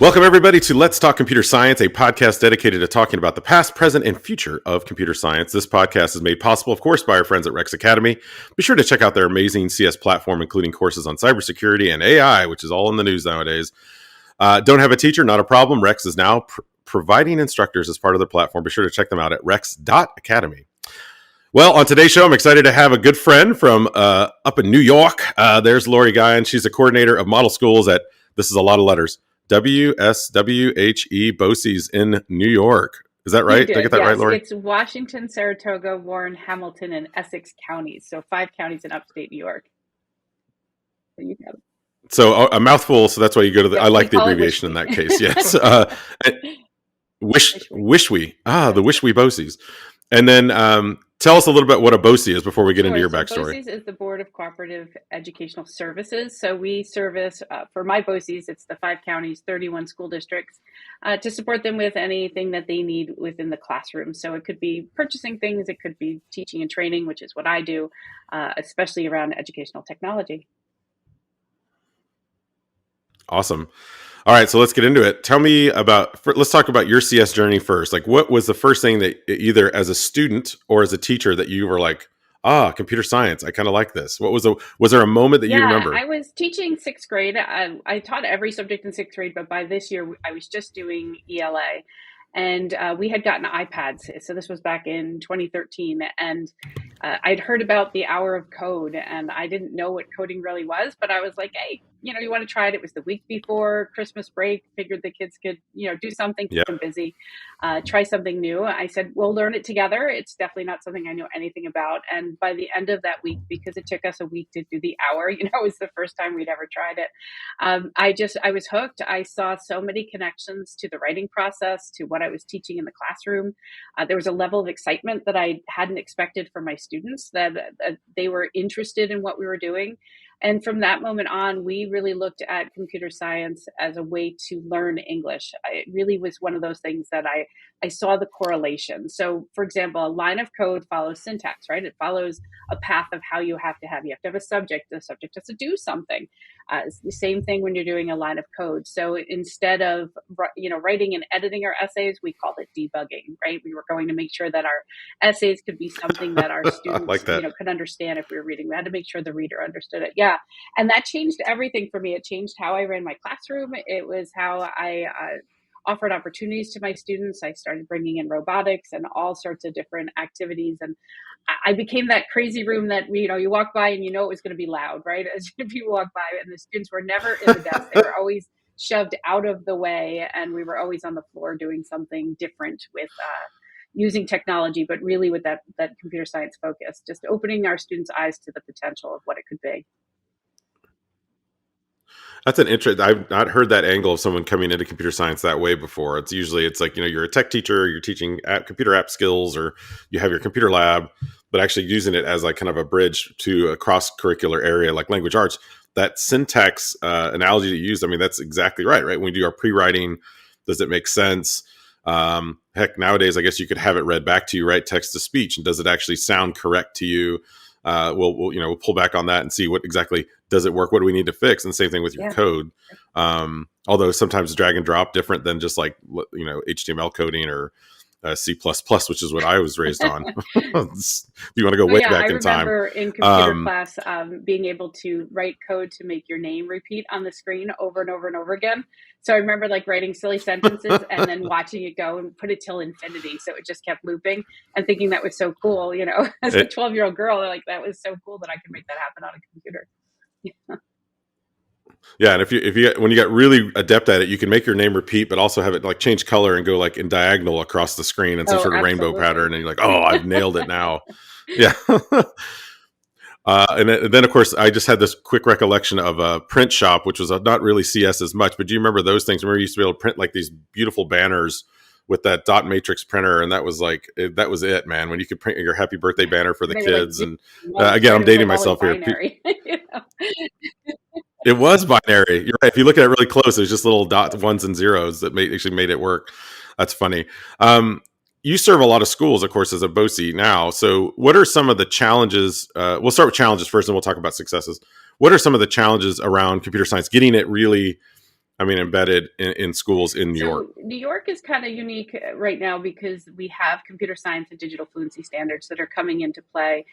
Welcome, everybody, to Let's Talk Computer Science, a podcast dedicated to talking about the past, present, and future of computer science. This podcast is made possible, of course, by our friends at Rex Academy. Be sure to check out their amazing CS platform, including courses on cybersecurity and AI, which is all in the news nowadays. Don't have a teacher? Not a problem. Rex is now providing instructors as part of their platform. Be sure to check them out at rex.academy. Well, on today's show, I'm excited to have a good friend from up in New York. There's Laurie Guyon. She's the coordinator of model schools at, this is a lot of letters, WSWHE BOCES in New York. Is that right? Did I get that right, Laurie? It's Washington, Saratoga, Warren, Hamilton, and Essex counties. So 5 counties in upstate New York. So you got it. So a mouthful. So that's why you go to the. I like the abbreviation in that case. Yes. WSWHE. The WSWHE BOCES. And then tell us a little bit what a BOCE is before we get into your backstory. BOCES is the Board of Cooperative Educational Services. So we service, for my BOCES, it's the 5 counties, 31 school districts, to support them with anything that they need within the classroom. So it could be purchasing things, it could be teaching and training, which is what I do, especially around educational technology. Awesome. All right, so let's get into it. Tell me let's talk about your CS journey first. Like, what was the first thing that either as a student or as a teacher that you were like, computer science, I kind of like this? Was there a moment that you remember? I was teaching 6th grade. I taught every subject in 6th grade, but by this year, I was just doing ELA. And we had gotten iPads. So this was back in 2013. And I'd heard about the hour of code, and I didn't know what coding really was, but I was like, hey, you want to try it? It was the week before Christmas break. Figured the kids could, do something, keep them busy, try something new. I said, we'll learn it together. It's definitely not something I know anything about. And by the end of that week, because it took us a week to do the hour, it was the first time we'd ever tried it. I was hooked. I saw so many connections to the writing process, to what I was teaching in the classroom. There was a level of excitement that I hadn't expected from my students, that they were interested in what we were doing. And from that moment on, we really looked at computer science as a way to learn English. It really was one of those things that I saw the correlation. So, for example, a line of code follows syntax, right? It follows a path of how you have to have a subject. The subject has to do something. It's the same thing when you're doing a line of code. So instead of writing and editing our essays, we called it debugging, right? We were going to make sure that our essays could be something that our students like that. could understand if we were reading. We had to make sure the reader understood it. Yeah. And that changed everything for me. It changed how I ran my classroom. It was how I offered opportunities to my students. I started bringing in robotics and all sorts of different activities. And I became that crazy room that, you walk by and it was going to be loud, right? As people walk by, and the students were never in the desk. They were always shoved out of the way. And we were always on the floor doing something different with using technology, but really with that computer science focus, just opening our students' eyes to the potential of what it could be. That's an interest. I've not heard that angle of someone coming into computer science that way before. It's usually like, you're a tech teacher, you're teaching computer app skills, or you have your computer lab, but actually using it as like kind of a bridge to a cross-curricular area like language arts. That syntax analogy that you used, that's exactly right? When we do our pre-writing, does it make sense? Heck, nowadays, I guess you could have it read back to you, right? Text to speech. And does it actually sound correct to you? We'll pull back on that and see what exactly does it work? What do we need to fix? And the same thing with your code. Although sometimes drag and drop different than just like, HTML coding or C++, which is what I was raised on. If you want to go way back in time. I remember in computer class being able to write code to make your name repeat on the screen over and over and over again. So I remember like writing silly sentences and then watching it go and put it till infinity. So it just kept looping and thinking that was so cool. As a 12-year-old girl, like that was so cool that I could make that happen on a computer. Yeah, and if you when you get really adept at it, you can make your name repeat, but also have it like change color and go like in diagonal across the screen in some sort of rainbow pattern, and you're like, oh, I've nailed it now. Yeah. And then, of course, I just had this quick recollection of a print shop, which was not really CS as much. But do you remember those things? Remember, you used to be able to print like these beautiful banners with that dot matrix printer, and that was it, man. When you could print your happy birthday banner for the kids, and again, I'm dating myself here. It was binary. You're right. If you look at it really close, there's just little dots, ones and zeros that actually made it work. That's funny. You serve a lot of schools, of course, as a BOCE now. So what are some of the challenges? We'll start with challenges first, and we'll talk about successes. What are some of the challenges around computer science, getting it really I mean, embedded in schools in New York? So New York is kind of unique right now because we have computer science and digital fluency standards that are coming into play.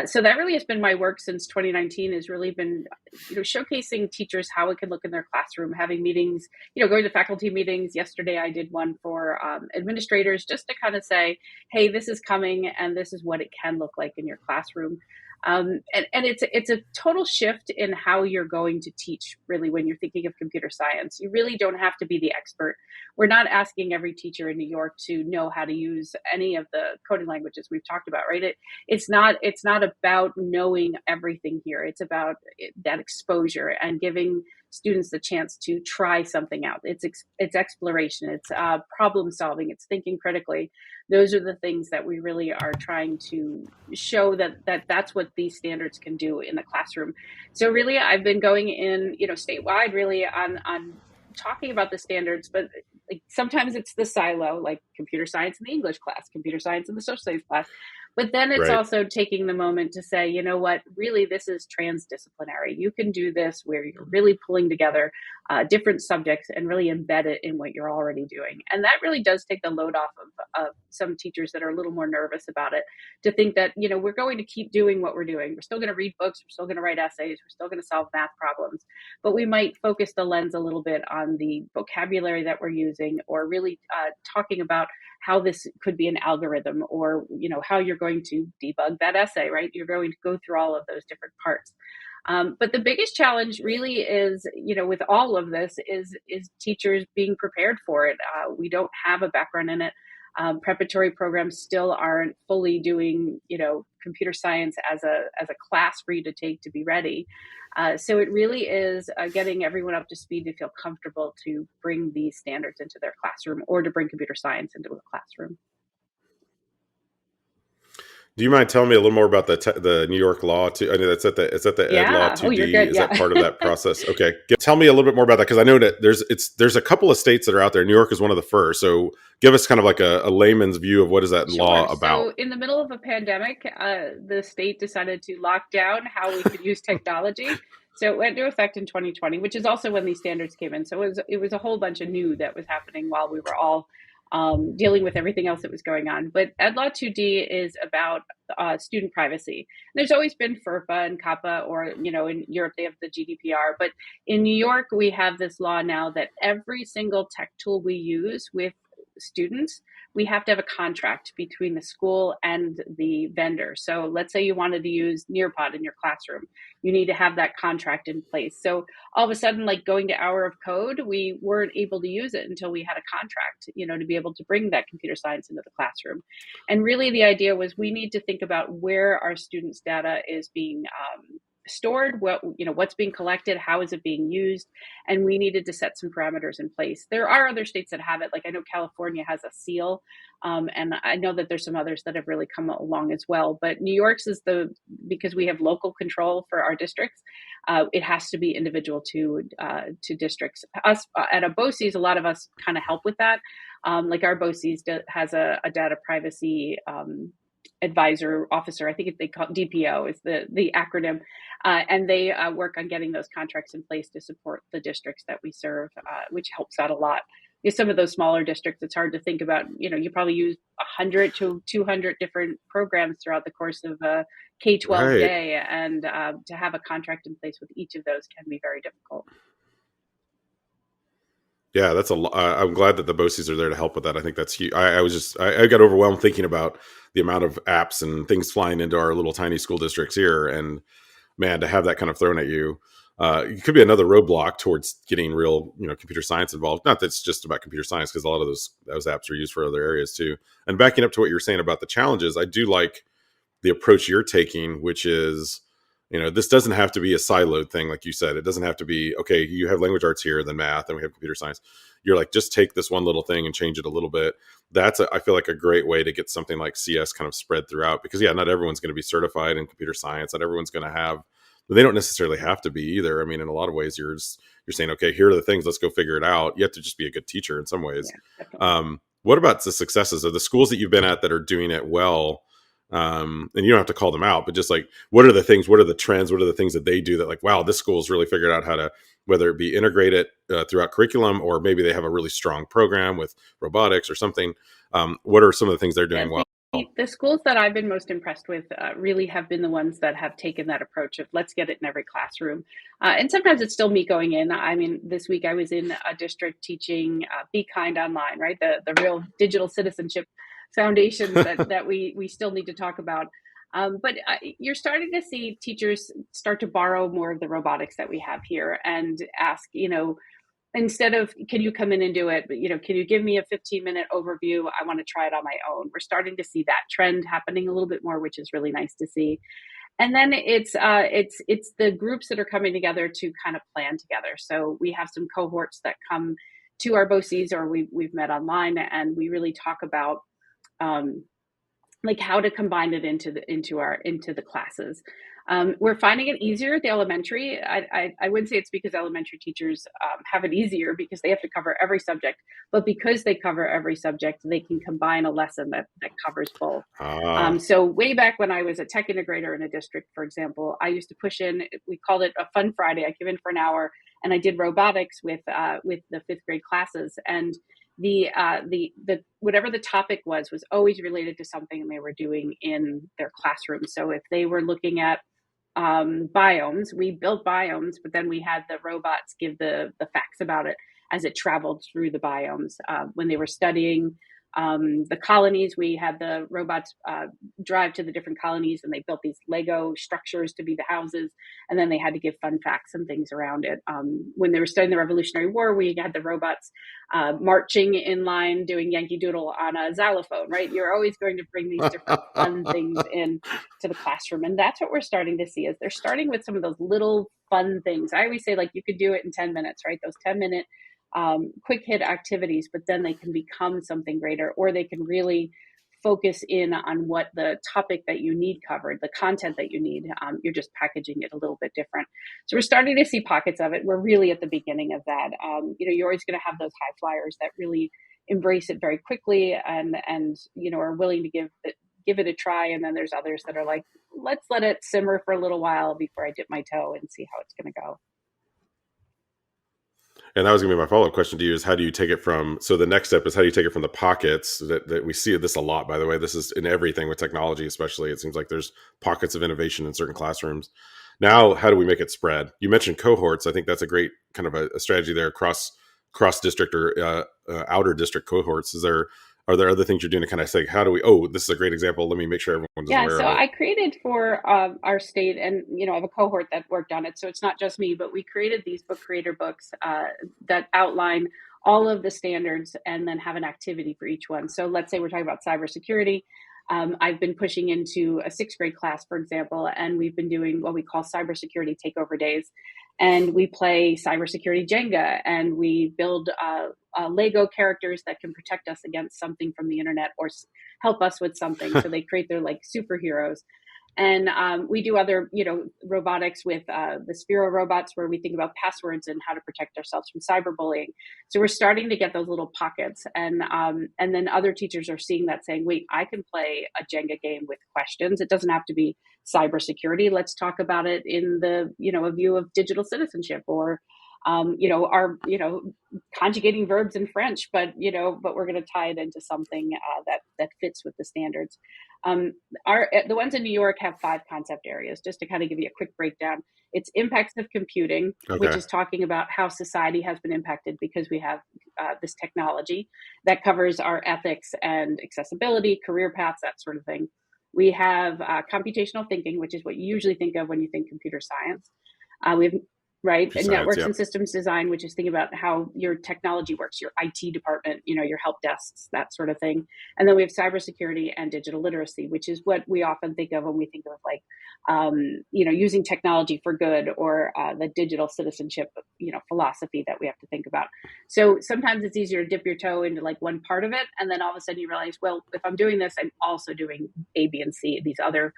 So that really has been my work since 2019. Has really been, showcasing teachers how it can look in their classroom, having meetings, going to faculty meetings. Yesterday, I did one for administrators just to kind of say, hey, this is coming, and this is what it can look like in your classroom. And it's a total shift in how you're going to teach, really, when you're thinking of computer science. You really don't have to be the expert. We're not asking every teacher in New York to know how to use any of the coding languages we've talked about, right? It's not about knowing everything here. It's about that exposure and giving students the chance to try something out. It's exploration, it's problem solving, it's thinking critically. Those are the things that we really are trying to show that's what these standards can do in the classroom. So really, I've been going in, statewide, really on talking about the standards, but like sometimes it's the silo, like computer science in the English class, computer science in the social studies class. But then it's Right. also taking the moment to say, you know what, really, this is transdisciplinary. You can do this where you're really pulling together different subjects and really embed it in what you're already doing. And that really does take the load off of some teachers that are a little more nervous about it, to think that, we're going to keep doing what we're doing. We're still going to read books. We're still going to write essays. We're still going to solve math problems. But we might focus the lens a little bit on the vocabulary that we're using, or really talking about how this could be an algorithm, or how you're going to debug that essay, right? You're going to go through all of those different parts. But the biggest challenge really is, with all of this, is teachers being prepared for it. We don't have a background in it. Preparatory programs still aren't fully doing, computer science as a class for you to take to be ready. So it really is getting everyone up to speed to feel comfortable to bring these standards into their classroom, or to bring computer science into a classroom. Do you mind telling me a little more about the New York law too? I know it's at the Ed Law Yeah. Oh, you're 2D. good. Is Yeah. that part of that process? Okay, tell me a little bit more about that, because I know that there's a couple of states that are out there. New York is one of the first. So give us kind of like a layman's view of what is that law Sure. about? So, in the middle of a pandemic, the state decided to lock down how we could use technology. So it went into effect in 2020, which is also when these standards came in. So it was a whole bunch of new that was happening while we were all dealing with everything else that was going on. But EdLaw 2D is about student privacy. There's always been FERPA and COPPA, or in Europe they have the GDPR. But in New York, we have this law now that every single tech tool we use with students, we have to have a contract between the school and the vendor. So let's say you wanted to use Nearpod in your classroom, you need to have that contract in place. So all of a sudden, like going to Hour of Code, we weren't able to use it until we had a contract, to be able to bring that computer science into the classroom. And really, the idea was we need to think about where our students' data is being stored, what's being collected, how is it being used, and we needed to set some parameters in place. There are other states that have it, like I know California has a seal, and I know that there's some others that have really come along as well. But New York's is because we have local control for our districts. It has to be individual to districts. Us at a BOCES, a lot of us kind of help with that. Like our BOCES has a data privacy advisor officer. I think they call it DPO is the acronym, and they work on getting those contracts in place to support the districts that we serve, which helps out a lot. Because some of those smaller districts, it's hard to think about. You probably use 100 to 200 different programs throughout the course of a K-12 Right. day, and to have a contract in place with each of those can be very difficult. Yeah, that's I'm glad that the BOCES are there to help with that. I think that's huge. I got overwhelmed thinking about the amount of apps and things flying into our little tiny school districts here, and man, to have that kind of thrown at you, it could be another roadblock towards getting real, computer science involved. Not that it's just about computer science, because a lot of those apps are used for other areas too. And backing up to what you were saying about the challenges, I do like the approach you're taking, which is, this doesn't have to be a siloed thing. Like you said, it doesn't have to be, okay, you have language arts here, then math, and we have computer science. You're like, just take this one little thing and change it a little bit. I feel like a great way to get something like CS kind of spread throughout, because yeah, not everyone's going to be certified in computer science. Not everyone's going to have, they don't necessarily have to be either. I mean, in a lot of ways, you're saying, okay, here are the things, let's go figure it out. You have to just be a good teacher in some ways. Yeah, definitely. What about the successes of the schools that you've been at that are doing it well? And you don't have to call them out, but just like, what are the things, what are the trends, what are the things that they do that like, wow, this school's really figured out how to, whether it be integrate it throughout curriculum, or maybe they have a really strong program with robotics or something. What are some of the things they're Yeah, doing well? the schools that I've been most impressed with really have been the ones that have taken that approach of let's get it in every classroom. And sometimes it's still me going in. I mean, this week I was in a district teaching Be Kind Online, right? The real digital citizenship foundations that we still need to talk about. But you're starting to see teachers start to borrow more of the robotics that we have here and ask, instead of can you come in and do it, but can you give me a 15-minute overview? I want to try it on my own. We're starting to see that trend happening a little bit more, which is really nice to see. And then it's the groups that are coming together to kind of plan together. So we have some cohorts that come to our BOCES, or we've met online, and we really talk about um, like how to combine it into the classes. We're finding it easier at the elementary. I wouldn't say it's because elementary teachers have it easier because they have to cover every subject, but because they cover every subject, they can combine a lesson that covers both. Ah, So way back when I was a tech integrator in a district, for example, I used to push in. We called it a fun Friday. I came in for an hour and I did robotics with the fifth grade classes, and the whatever the topic was always related to something they were doing in their classroom. So if they were looking at biomes, we built biomes, but then we had the robots give the facts about it as it traveled through the biomes. When they were studying the colonies, we had the robots drive to the different colonies, and they built these Lego structures to be the houses, and then they had to give fun facts and things around it. When they were studying the Revolutionary War, we had the robots marching in line doing Yankee Doodle on a xylophone, right? You're always going to bring these different fun things in to the classroom, and that's what we're starting to see is they're starting with some of those little fun things. I always say, like, you could do it in 10 minutes, right? Those 10-minute quick hit activities, but then they can become something greater, or they can really focus in on what the topic that you need covered, the content that you need. You're just packaging it a little bit different. So we're starting to see pockets of it. We're really at the beginning of that. You're always going to have those high flyers that really embrace it very quickly and are willing to give it a try. And then there's others that are like, let's let it simmer for a little while before I dip my toe and see how it's going to go. and that was gonna be my follow up question to you: is how do you take it from? So the next step is how do you take it from the pockets that we see this a lot. By the way, this is in everything with technology, especially. It seems like there's pockets of innovation in certain classrooms. Now, how do we make it spread? You mentioned cohorts. I think that's a great kind of a strategy there, cross district or outer district cohorts. Are there other things you're doing to kind of say, how do we? Oh, this is a great example. Let me make sure everyone's Yeah, aware so of it. I created for our state, and I have a cohort that worked on it, so it's not just me. But we created these book creator books that outline all of the standards, and then have an activity for each one. So let's say we're talking about cybersecurity. I've been pushing into a sixth grade class, for example, and we've been doing what we call cybersecurity takeover days, and we play cybersecurity Jenga, and we build Lego characters that can protect us against something from the internet, or help us with something. So they create their like superheroes. And we do other, robotics with the Sphero robots, where we think about passwords and how to protect ourselves from cyberbullying. So we're starting to get those little pockets, and then other teachers are seeing that, saying, "Wait, I can play a Jenga game with questions. It doesn't have to be cybersecurity. Let's talk about it in the, a view of digital citizenship, or our, conjugating verbs in French, but we're going to tie it into something that fits with the standards." Um, the ones in New York have 5 concept areas. Just to kind of give you a quick breakdown, it's impacts of computing, which Okay. is talking about how society has been impacted because we have this technology. That covers our ethics and accessibility, career paths, that sort of thing. We have computational thinking, which is what you usually think of when you think computer science. We have, right, Computer and science. networks Yep. and systems design, which is thinking about how your technology works, your IT department, your help desks, that sort of thing. And then we have cybersecurity and digital literacy, which is what we often think of when we think of like, using technology for good, or the digital citizenship, philosophy that we have to think about. So sometimes it's easier to dip your toe into like one part of it, and then all of a sudden you realize, well, if I'm doing this, I'm also doing A, B, and C, these other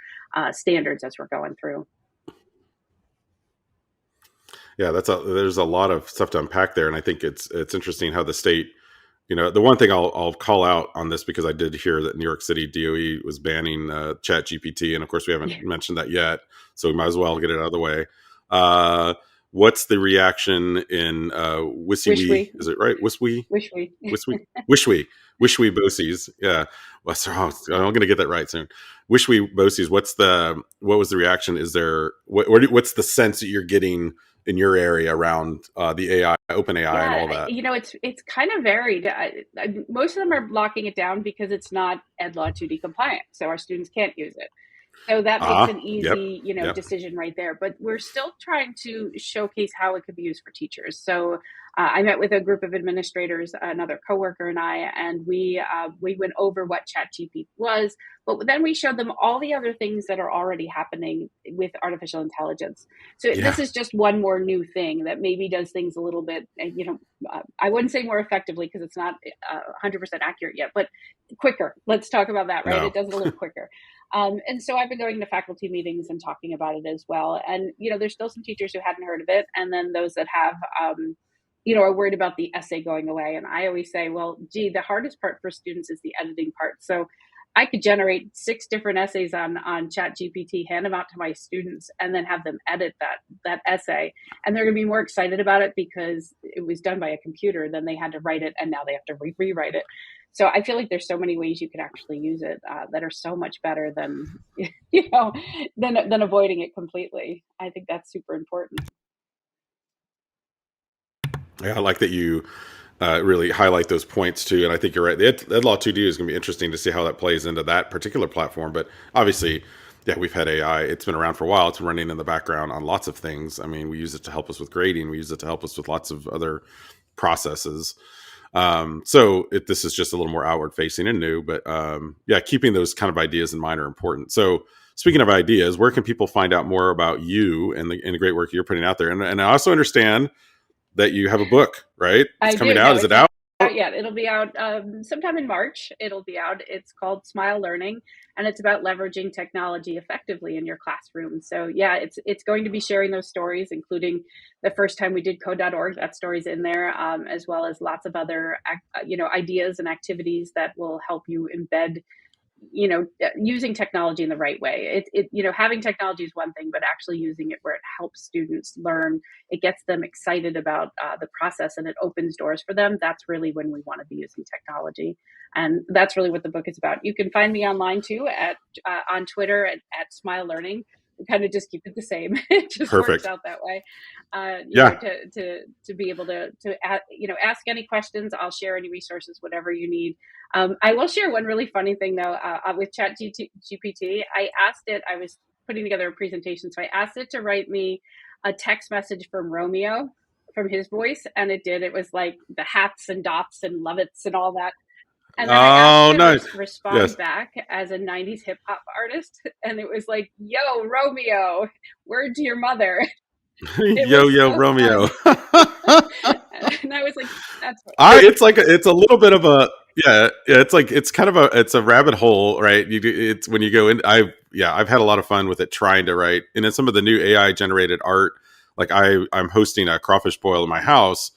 standards as we're going through. Yeah, there's a lot of stuff to unpack there, and I think it's interesting how the state. The one thing I'll call out on this, because I did hear that New York City DOE was banning Chat GPT, and of course we haven't Yeah. mentioned that yet, so we might as well get it out of the way. Uh, what's the reaction in Wish WSWE? we, Is it right? WSWE? wish we. WSWE? WSWE BOCES. Yeah, well, so, I'm going to get that right soon. WSWE BOCES. What was the reaction? Is there what's the sense that you're getting in your area around the AI, open AI, and Yeah, all that? it's kind of varied. Most of them are locking it down because it's not Ed Law 2D compliant, so our students can't use it. So that makes an Yep, easy, yep. decision right there. But we're still trying to showcase how it could be used for teachers. So I met with a group of administrators, another coworker and I, and we went over what ChatGPT was, but then we showed them all the other things that are already happening with artificial intelligence. So this Yeah. is just one more new thing that maybe does things a little bit, I wouldn't say more effectively because it's not 100% accurate yet, but quicker. Let's talk about that, right? No. It does it a little quicker. And so I've been going to faculty meetings and talking about it as well. And, there's still some teachers who hadn't heard of it. And then those that have, are worried about the essay going away. And I always say, well, gee, the hardest part for students is the editing part. So I could generate 6 different essays on Chat GPT, hand them out to my students, and then have them edit that essay. And they're going to be more excited about it because it was done by a computer. Then they had to write it, and now they have to rewrite it. So I feel like there's so many ways you can actually use it that are so much better than than avoiding it completely. I think that's super important. Yeah, I like that you really highlight those points too. And I think you're right. The Ed Law 2D is going to be interesting to see how that plays into that particular platform. But obviously, yeah, we've had AI. It's been around for a while. It's been running in the background on lots of things. I mean, we use it to help us with grading. We use it to help us with lots of other processes. This is just a little more outward facing and new. But yeah, keeping those kind of ideas in mind are important. So speaking of ideas, where can people find out more about you and the great work you're putting out there? And I also understand that you have a book, right? It's I coming do. out. No, Is it it's not out? out yet. It'll be out sometime in March. It'll be out. It's called Smile Learning, and it's about leveraging technology effectively in your classroom. So yeah, it's going to be sharing those stories, including the first time we did code.org. That story's in there, as well as lots of other ideas and activities that will help you embed using technology in the right way. Having technology is one thing, but actually using it where it helps students learn, it gets them excited about the process, and it opens doors for them. That's really when we want to be using technology, and that's really what the book is about. You can find me online too on Twitter at Smile Learning. We kind of just keep it the same. It just works Perfect. out that way. Yeah. To be able to ask any questions. I'll share any resources, whatever you need. I will share one really funny thing though with Chat GPT. I asked it. I was putting together a presentation, so I asked it to write me a text message from Romeo, from his voice, and it did. It was like the hats and dots and lovets and all that. And then I asked it Oh, to nice. respond Yes. back as a 90s hip hop artist. And it was like, yo, Romeo, word to your mother. It Yo, was yo, so Romeo. fun. And I was like, that's what. It's a little bit of a, yeah, it's like, it's kind of it's a rabbit hole, right? It's when you go in, I've had a lot of fun with it trying to write. And in some of the new AI generated art, like I'm hosting a crawfish boil in my house,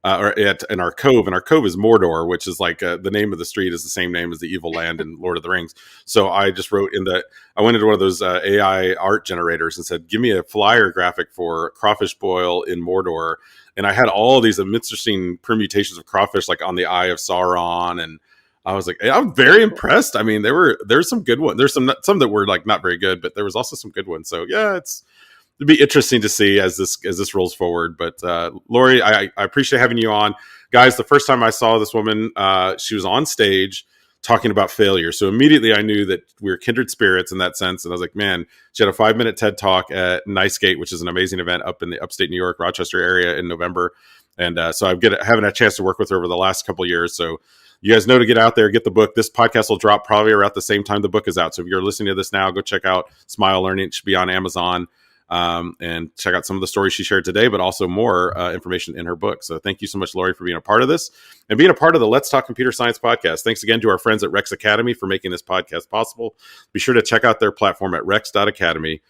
in our cove, and our cove is Mordor, which is like the name of the street is the same name as the evil land in Lord of the Rings. So I just I went into one of those AI art generators and said, give me a flyer graphic for crawfish boil in Mordor. And I had all these interesting permutations of crawfish, like on the Eye of Sauron, and I was like, I'm So very cool. impressed. I mean, there's some good ones. There's some that were like not very good, but there was also some good ones. So yeah, it'd be interesting to see as this rolls forward. But Laurie, I appreciate having you on, guys. The first time I saw this woman, she was on stage talking about failure. So immediately I knew that we were kindred spirits in that sense. And I was like, man, she had a 5-minute TED talk at Nicegate, which is an amazing event up in the upstate New York, Rochester area in November. And so having a chance to work with her over the last couple of years. So you guys know to get out there, get the book. This podcast will drop probably around the same time the book is out. So if you're listening to this now, go check out Smile Learning. It should be on Amazon. And check out some of the stories she shared today, but also more information in her book. So thank you so much, Laurie, for being a part of this and being a part of the Let's Talk Computer Science podcast. Thanks again to our friends at Rex Academy for making this podcast possible. Be sure to check out their platform at rex.academy.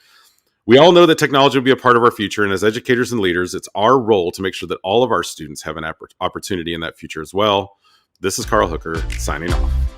We all know that technology will be a part of our future, and as educators and leaders, it's our role to make sure that all of our students have an opportunity in that future as well. This is Carl Hooker signing off.